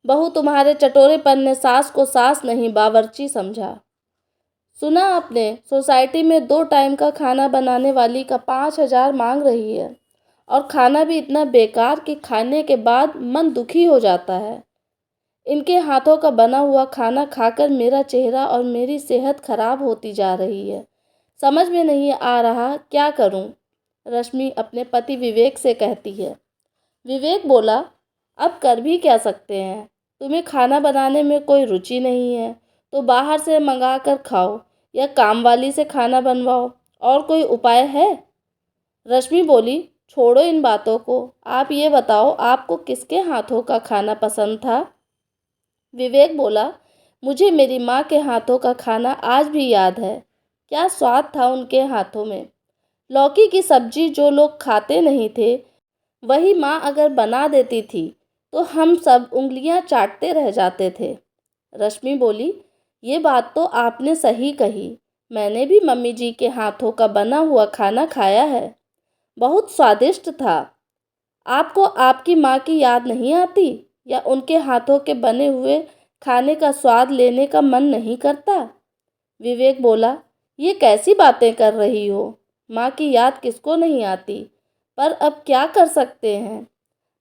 बहू तुम्हारे चटोरेपन ने सास को सास नहीं बावर्ची समझा। सुना आपने, सोसाइटी में 2 टाइम का खाना बनाने वाली का 5,000 मांग रही है, और खाना भी इतना बेकार कि खाने के बाद मन दुखी हो जाता है। इनके हाथों का बना हुआ खाना खाकर मेरा चेहरा और मेरी सेहत खराब होती जा रही है। समझ में नहीं आ रहा क्या करूं, रश्मि अपने पति विवेक से कहती है। विवेक बोला, अब कर भी क्या सकते हैं। तुम्हें खाना बनाने में कोई रुचि नहीं है तो बाहर से मंगा कर खाओ या कामवाली से खाना बनवाओ, और कोई उपाय है। रश्मि बोली, छोड़ो इन बातों को, आप ये बताओ आपको किसके हाथों का खाना पसंद था। विवेक बोला, मुझे मेरी माँ के हाथों का खाना आज भी याद है। क्या स्वाद था उनके हाथों में। लौकी की सब्जी जो लोग खाते नहीं थे, वही माँ अगर बना देती थी तो हम सब उंगलियां चाटते रह जाते थे। रश्मि बोली, ये बात तो आपने सही कही। मैंने भी मम्मी जी के हाथों का बना हुआ खाना खाया है, बहुत स्वादिष्ट था। आपको आपकी माँ की याद नहीं आती, या उनके हाथों के बने हुए खाने का स्वाद लेने का मन नहीं करता। विवेक बोला, ये कैसी बातें कर रही हो। माँ की याद किसको नहीं आती, पर अब क्या कर सकते हैं।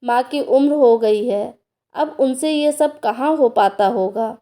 माँ की उम्र हो गई है, अब उनसे ये सब कहाँ हो पाता होगा।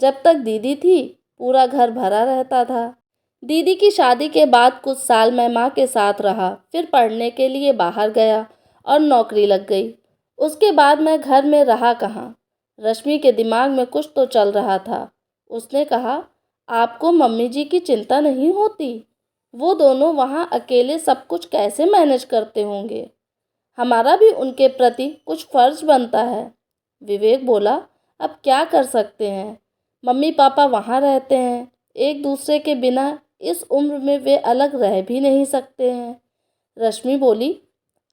जब तक दीदी थी पूरा घर भरा रहता था। दीदी की शादी के बाद कुछ साल मैं माँ के साथ रहा, फिर पढ़ने के लिए बाहर गया और नौकरी लग गई। उसके बाद मैं घर में रहा कहाँ। रश्मि के दिमाग में कुछ तो चल रहा था। उसने कहा, आपको मम्मी जी की चिंता नहीं होती। वो दोनों वहाँ अकेले सब कुछ कैसे मैनेज करते होंगे। हमारा भी उनके प्रति कुछ फर्ज बनता है। विवेक बोला, अब क्या कर सकते हैं। मम्मी पापा वहाँ रहते हैं, एक दूसरे के बिना इस उम्र में वे अलग रह भी नहीं सकते हैं। रश्मि बोली,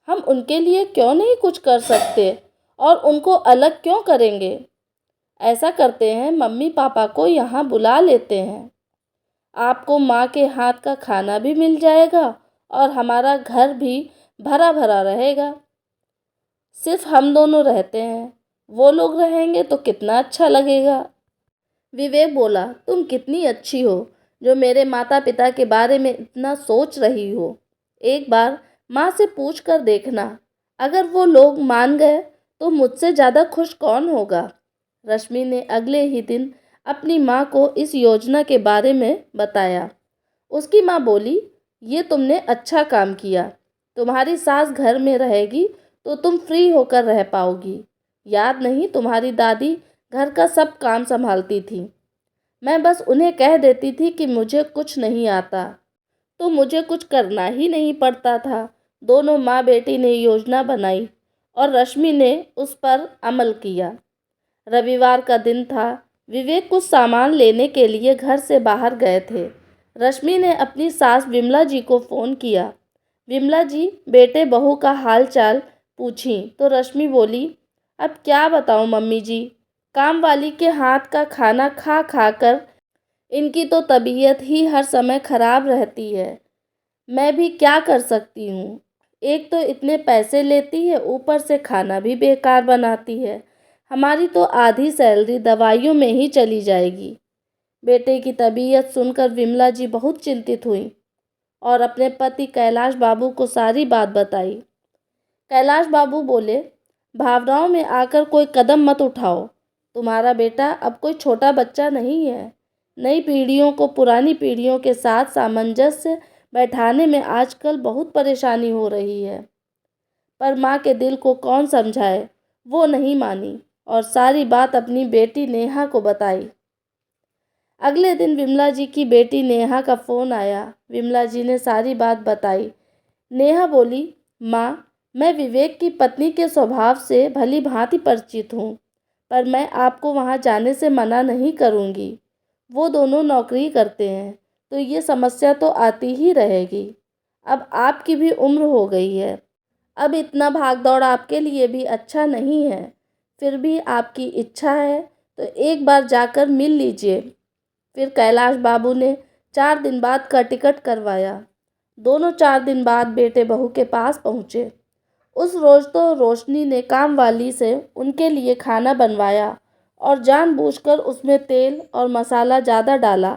हम उनके लिए क्यों नहीं कुछ कर सकते और उनको अलग क्यों करेंगे। ऐसा करते हैं, मम्मी पापा को यहाँ बुला लेते हैं। आपको माँ के हाथ का खाना भी मिल जाएगा और हमारा घर भी भरा भरा रहेगा। सिर्फ हम दोनों रहते हैं, वो लोग रहेंगे तो कितना अच्छा लगेगा। विवेक बोला, तुम कितनी अच्छी हो जो मेरे माता पिता के बारे में इतना सोच रही हो। एक बार माँ से पूछ कर देखना, अगर वो लोग मान गए तो मुझसे ज़्यादा खुश कौन होगा। रश्मि ने अगले ही दिन अपनी माँ को इस योजना के बारे में बताया। उसकी माँ बोली, ये तुमने अच्छा काम किया। तुम्हारी सास घर में रहेगी तो तुम फ्री होकर रह पाओगी। याद नहीं, तुम्हारी दादी घर का सब काम संभालती थी। मैं बस उन्हें कह देती थी कि मुझे कुछ नहीं आता, तो मुझे कुछ करना ही नहीं पड़ता था। दोनों माँ बेटी ने योजना बनाई और रश्मि ने उस पर अमल किया। रविवार का दिन था। विवेक कुछ सामान लेने के लिए घर से बाहर गए थे। रश्मि ने अपनी सास विमला जी को फ़ोन किया। विमला जी बेटे बहू का हाल चाल पूछी तो रश्मि बोली, अब क्या बताऊं मम्मी जी, काम वाली के हाथ का खाना खा खा कर इनकी तो तबीयत ही हर समय खराब रहती है। मैं भी क्या कर सकती हूँ। एक तो इतने पैसे लेती है, ऊपर से खाना भी बेकार बनाती है। हमारी तो आधी सैलरी दवाइयों में ही चली जाएगी। बेटे की तबीयत सुनकर विमला जी बहुत चिंतित हुई और अपने पति कैलाश बाबू को सारी बात बताई। कैलाश बाबू बोले, भावनाओं में आकर कोई कदम मत उठाओ। तुम्हारा बेटा अब कोई छोटा बच्चा नहीं है। नई पीढ़ियों को पुरानी पीढ़ियों के साथ सामंजस्य बैठाने में आजकल बहुत परेशानी हो रही है। पर माँ के दिल को कौन समझाए। वो नहीं मानी और सारी बात अपनी बेटी नेहा को बताई। अगले दिन विमला जी की बेटी नेहा का फ़ोन आया। विमला जी ने सारी बात बताई। नेहा बोली, माँ, मैं विवेक की पत्नी के स्वभाव से भली भांति परिचित हूँ, पर मैं आपको वहाँ जाने से मना नहीं करूँगी। वो दोनों नौकरी करते हैं तो ये समस्या तो आती ही रहेगी। अब आपकी भी उम्र हो गई है, अब इतना भाग दौड़ आपके लिए भी अच्छा नहीं है। फिर भी आपकी इच्छा है तो एक बार जाकर मिल लीजिए। फिर कैलाश बाबू ने 4 दिन बाद का टिकट करवाया। दोनों 4 दिन बाद बेटे बहू के पास पहुँचे। उस रोज़ तो रोशनी ने कामवाली से उनके लिए खाना बनवाया और जानबूझकर उसमें तेल और मसाला ज़्यादा डाला,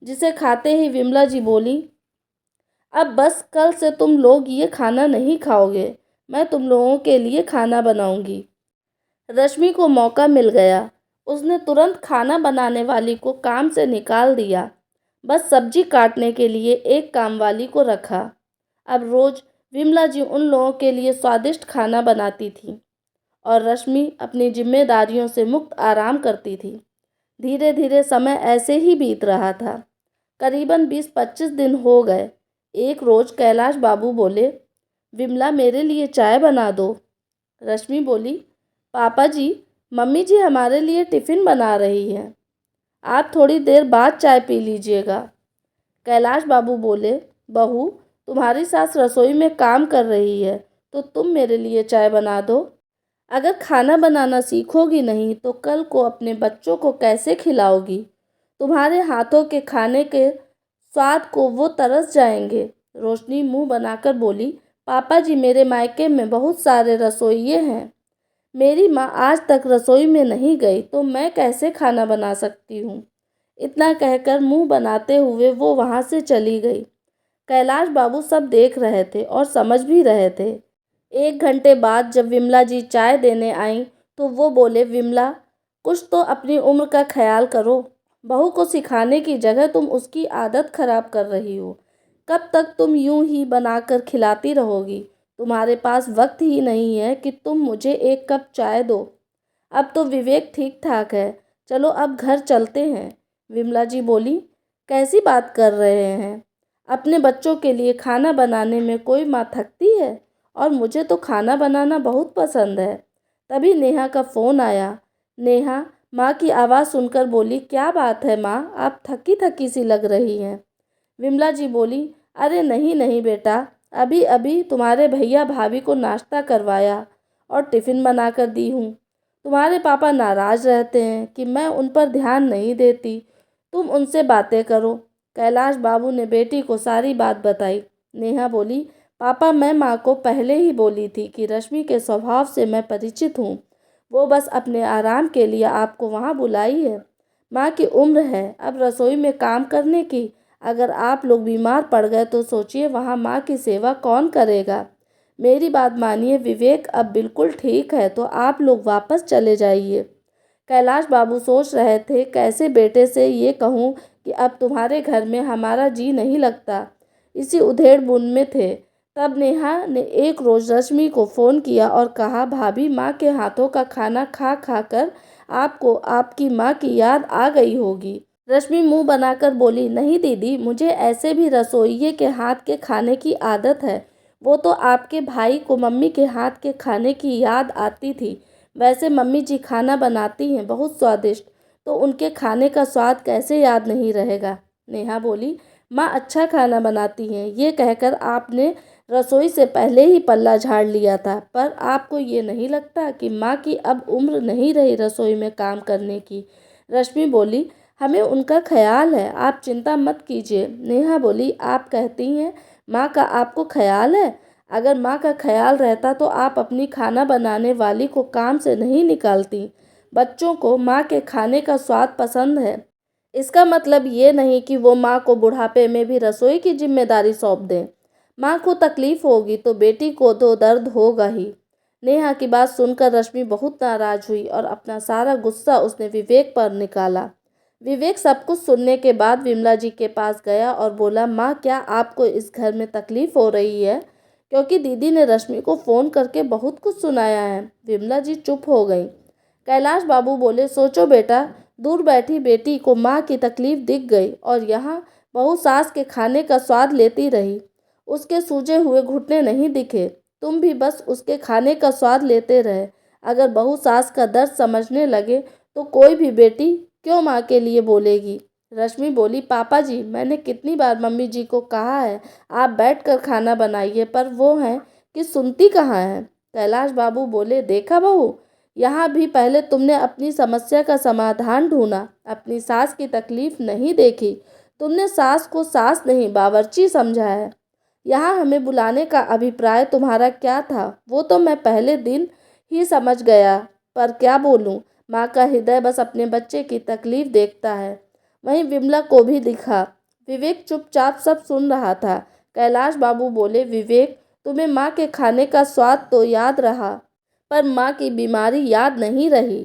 जिसे खाते ही विमला जी बोली, अब बस कल से तुम लोग ये खाना नहीं खाओगे, मैं तुम लोगों के लिए खाना बनाऊंगी। रश्मि को मौका मिल गया। उसने तुरंत खाना बनाने वाली को काम से निकाल दिया। बस सब्जी काटने के लिए एक कामवाली को रखा। अब रोज विमला जी उन लोगों के लिए स्वादिष्ट खाना बनाती थी और रश्मि अपनी जिम्मेदारियों से मुक्त आराम करती थी। धीरे धीरे समय ऐसे ही बीत रहा था। करीबन 20-25 दिन हो गए। एक रोज कैलाश बाबू बोले, विमला मेरे लिए चाय बना दो। रश्मि बोली, पापा जी, मम्मी जी हमारे लिए टिफ़िन बना रही है, आप थोड़ी देर बाद चाय पी लीजिएगा। कैलाश बाबू बोले, बहू, तुम्हारी सास रसोई में काम कर रही है तो तुम मेरे लिए चाय बना दो। अगर खाना बनाना सीखोगी नहीं तो कल को अपने बच्चों को कैसे खिलाओगी? तुम्हारे हाथों के खाने के स्वाद को वो तरस जाएंगे। रोशनी मुंह बनाकर बोली, पापा जी, मेरे मायके में बहुत सारे रसोइये हैं, मेरी माँ आज तक रसोई में नहीं गई तो मैं कैसे खाना बना सकती हूँ। इतना कहकर मुंह बनाते हुए वो वहाँ से चली गई। कैलाश बाबू सब देख रहे थे और समझ भी रहे थे। 1 घंटे बाद जब विमला जी चाय देने आईं तो वो बोले, विमला, कुछ तो अपनी उम्र का ख्याल करो। बहू को सिखाने की जगह तुम उसकी आदत खराब कर रही हो। कब तक तुम यूं ही बनाकर खिलाती रहोगी? तुम्हारे पास वक्त ही नहीं है कि तुम मुझे एक कप चाय दो। अब तो विवेक ठीक ठाक है, चलो अब घर चलते हैं। विमला जी बोली, कैसी बात कर रहे हैं? अपने बच्चों के लिए खाना बनाने में कोई माँ थकती है? और मुझे तो खाना बनाना बहुत पसंद है। तभी नेहा का फ़ोन आया। नेहा माँ की आवाज़ सुनकर बोली, क्या बात है माँ, आप थकी थकी सी लग रही हैं। विमला जी बोली, अरे नहीं नहीं बेटा, अभी अभी तुम्हारे भैया भाभी को नाश्ता करवाया और टिफ़िन बना कर दी हूँ। तुम्हारे पापा नाराज़ रहते हैं कि मैं उन पर ध्यान नहीं देती, तुम उनसे बातें करो। कैलाश बाबू ने बेटी को सारी बात बताई। नेहा बोली, पापा, मैं माँ को पहले ही बोली थी कि रश्मि के स्वभाव से मैं परिचित हूँ, वो बस अपने आराम के लिए आपको वहाँ बुलाई है। माँ की उम्र है अब रसोई में काम करने की, अगर आप लोग बीमार पड़ गए तो सोचिए वहाँ माँ की सेवा कौन करेगा। मेरी बात मानिए, विवेक अब बिल्कुल ठीक है तो आप लोग वापस चले जाइए। कैलाश बाबू सोच रहे थे, कैसे बेटे से ये कहूँ कि अब तुम्हारे घर में हमारा जी नहीं लगता। इसी उधेड़-बुन में थे। तब नेहा ने एक रोज़ रश्मि को फ़ोन किया और कहा, भाभी, माँ के हाथों का खाना खा खा कर आपको आपकी माँ की याद आ गई होगी। रश्मि मुंह बनाकर बोली, नहीं दीदी, मुझे ऐसे भी रसोइये के हाथ के खाने की आदत है। वो तो आपके भाई को मम्मी के हाथ के खाने की याद आती थी। वैसे मम्मी जी खाना बनाती हैं बहुत स्वादिष्ट, तो उनके खाने का स्वाद कैसे याद नहीं रहेगा। नेहा बोली, माँ अच्छा खाना बनाती हैं, ये कहकर आपने रसोई से पहले ही पल्ला झाड़ लिया था। पर आपको ये नहीं लगता कि माँ की अब उम्र नहीं रही रसोई में काम करने की? रश्मि बोली, हमें उनका ख्याल है, आप चिंता मत कीजिए। नेहा बोली, आप कहती हैं माँ का आपको ख्याल है? अगर माँ का ख्याल रहता तो आप अपनी खाना बनाने वाली को काम से नहीं निकालती। बच्चों को माँ के खाने का स्वाद पसंद है, इसका मतलब ये नहीं कि वो माँ को बुढ़ापे में भी रसोई की जिम्मेदारी सौंप दें। माँ को तकलीफ होगी तो बेटी को तो दर्द होगा ही। नेहा की बात सुनकर रश्मि बहुत नाराज हुई और अपना सारा गुस्सा उसने विवेक पर निकाला। विवेक सब कुछ सुनने के बाद विमला जी के पास गया और बोला, माँ, क्या आपको इस घर में तकलीफ हो रही है? क्योंकि दीदी ने रश्मि को फ़ोन करके बहुत कुछ सुनाया है। विमला जी चुप हो गई। कैलाश बाबू बोले, सोचो बेटा, दूर बैठी बेटी को माँ की तकलीफ दिख गई और यहाँ बहू सास के खाने का स्वाद लेती रही, उसके सूजे हुए घुटने नहीं दिखे, तुम भी बस उसके खाने का स्वाद लेते रहे। अगर बहू सास का दर्द समझने लगे तो कोई भी बेटी क्यों माँ के लिए बोलेगी? रश्मि बोली, पापा जी, मैंने कितनी बार मम्मी जी को कहा है आप बैठकर खाना बनाइए, पर वो हैं कि सुनती कहाँ हैं। कैलाश बाबू बोले, देखा बहू, यहाँ भी पहले तुमने अपनी समस्या का समाधान ढूंढा, अपनी सास की तकलीफ नहीं देखी। तुमने सास को सास नहीं बावर्ची समझा है। यहाँ हमें बुलाने का अभिप्राय तुम्हारा क्या था वो तो मैं पहले दिन ही समझ गया, पर क्या बोलूँ, माँ का हृदय बस अपने बच्चे की तकलीफ देखता है। वहीं विमला को भी दिखा। विवेक चुपचाप सब सुन रहा था। कैलाश बाबू बोले, विवेक, तुम्हें माँ के खाने का स्वाद तो याद रहा, पर माँ की बीमारी याद नहीं रही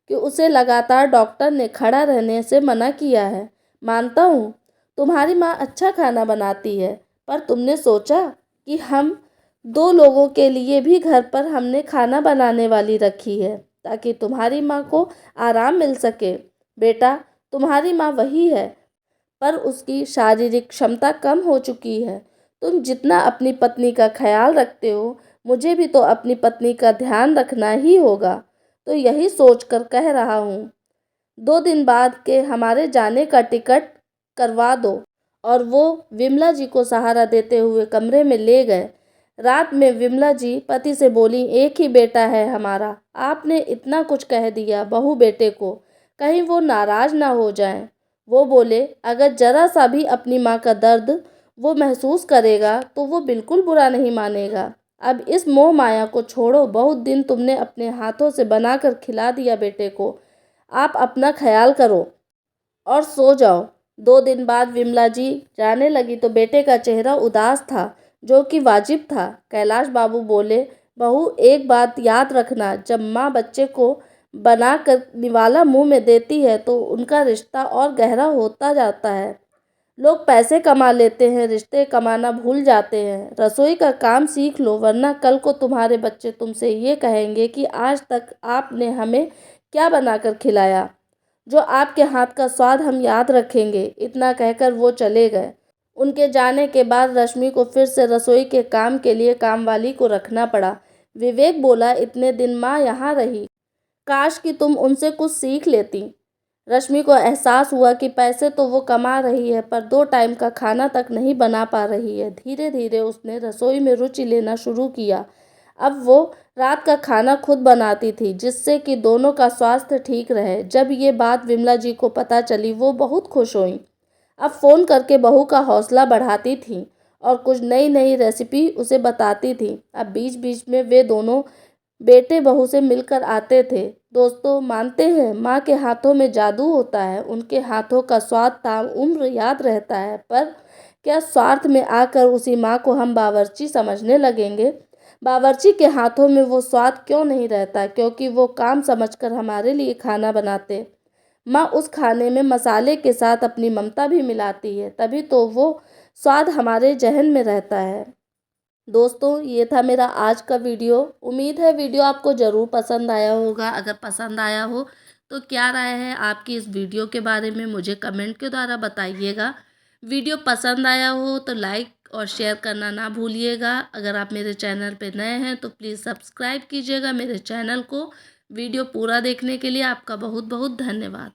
कि उसे लगातार डॉक्टर ने खड़ा रहने से मना किया है। मानता हूँ तुम्हारी माँ अच्छा खाना बनाती है, पर तुमने सोचा कि हम 2 लोगों के लिए भी घर पर हमने खाना बनाने वाली रखी है, ताकि तुम्हारी माँ को आराम मिल सके। बेटा, तुम्हारी माँ वही है, पर उसकी शारीरिक क्षमता कम हो चुकी है। तुम जितना अपनी पत्नी का ख्याल रखते हो, मुझे भी तो अपनी पत्नी का ध्यान रखना ही होगा। तो यही सोचकर कह रहा हूँ, 2 दिन बाद के हमारे जाने का टिकट करवा दो। और वो विमला जी को सहारा देते हुए कमरे में ले गए। रात में विमला जी पति से बोली, एक ही बेटा है हमारा, आपने इतना कुछ कह दिया बहू बेटे को, कहीं वो नाराज ना हो जाएं। वो बोले, अगर जरा सा भी अपनी माँ का दर्द वो महसूस करेगा तो वो बिल्कुल बुरा नहीं मानेगा। अब इस मोह माया को छोड़ो, बहुत दिन तुमने अपने हाथों से बनाकर खिला दिया बेटे को, आप अपना ख्याल करो और सो जाओ। 2 दिन बाद विमला जी जाने लगी तो बेटे का चेहरा उदास था, जो कि वाजिब था। कैलाश बाबू बोले, बहू, एक बात याद रखना, जब माँ बच्चे को बना कर निवाला मुंह में देती है तो उनका रिश्ता और गहरा होता जाता है। लोग पैसे कमा लेते हैं, रिश्ते कमाना भूल जाते हैं। रसोई का काम सीख लो, वरना कल को तुम्हारे बच्चे तुमसे ये कहेंगे कि आज तक आपने हमें क्या बनाकर खिलाया, जो आपके हाथ का स्वाद हम याद रखेंगे। इतना कहकर वो चले गए। उनके जाने के बाद रश्मि को फिर से रसोई के काम के लिए कामवाली को रखना पड़ा। विवेक बोला, इतने दिन माँ यहाँ रही, काश कि तुम उनसे कुछ सीख लेती। रश्मि को एहसास हुआ कि पैसे तो वो कमा रही है, पर 2 टाइम का खाना तक नहीं बना पा रही है। धीरे धीरे उसने रसोई में रुचि लेना शुरू किया। अब वो रात का खाना खुद बनाती थी, जिससे कि दोनों का स्वास्थ्य ठीक रहे। जब ये बात विमला जी को पता चली, वो बहुत खुश हुई। अब फ़ोन करके बहू का हौसला बढ़ाती थी और कुछ नई नई रेसिपी उसे बताती थी। अब बीच बीच में वे दोनों बेटे बहू से मिलकर आते थे। दोस्तों, मानते हैं माँ के हाथों में जादू होता है, उनके हाथों का स्वाद ताउम्र याद रहता है। पर क्या स्वार्थ में आकर उसी माँ को हम बावर्ची समझने लगेंगे? बावर्ची के हाथों में वो स्वाद क्यों नहीं रहता? क्योंकि वो काम समझकर हमारे लिए खाना बनाते। माँ उस खाने में मसाले के साथ अपनी ममता भी मिलाती है, तभी तो वो स्वाद हमारे जहन में रहता है। दोस्तों, ये था मेरा आज का वीडियो। उम्मीद है वीडियो आपको ज़रूर पसंद आया होगा। अगर पसंद आया हो तो क्या राय है आपकी इस वीडियो के बारे में, मुझे कमेंट के द्वारा बताइएगा। वीडियो पसंद आया हो तो लाइक और शेयर करना ना भूलिएगा। अगर आप मेरे चैनल पे नए हैं तो प्लीज़ सब्सक्राइब कीजिएगा मेरे चैनल को। वीडियो पूरा देखने के लिए आपका बहुत बहुत धन्यवाद।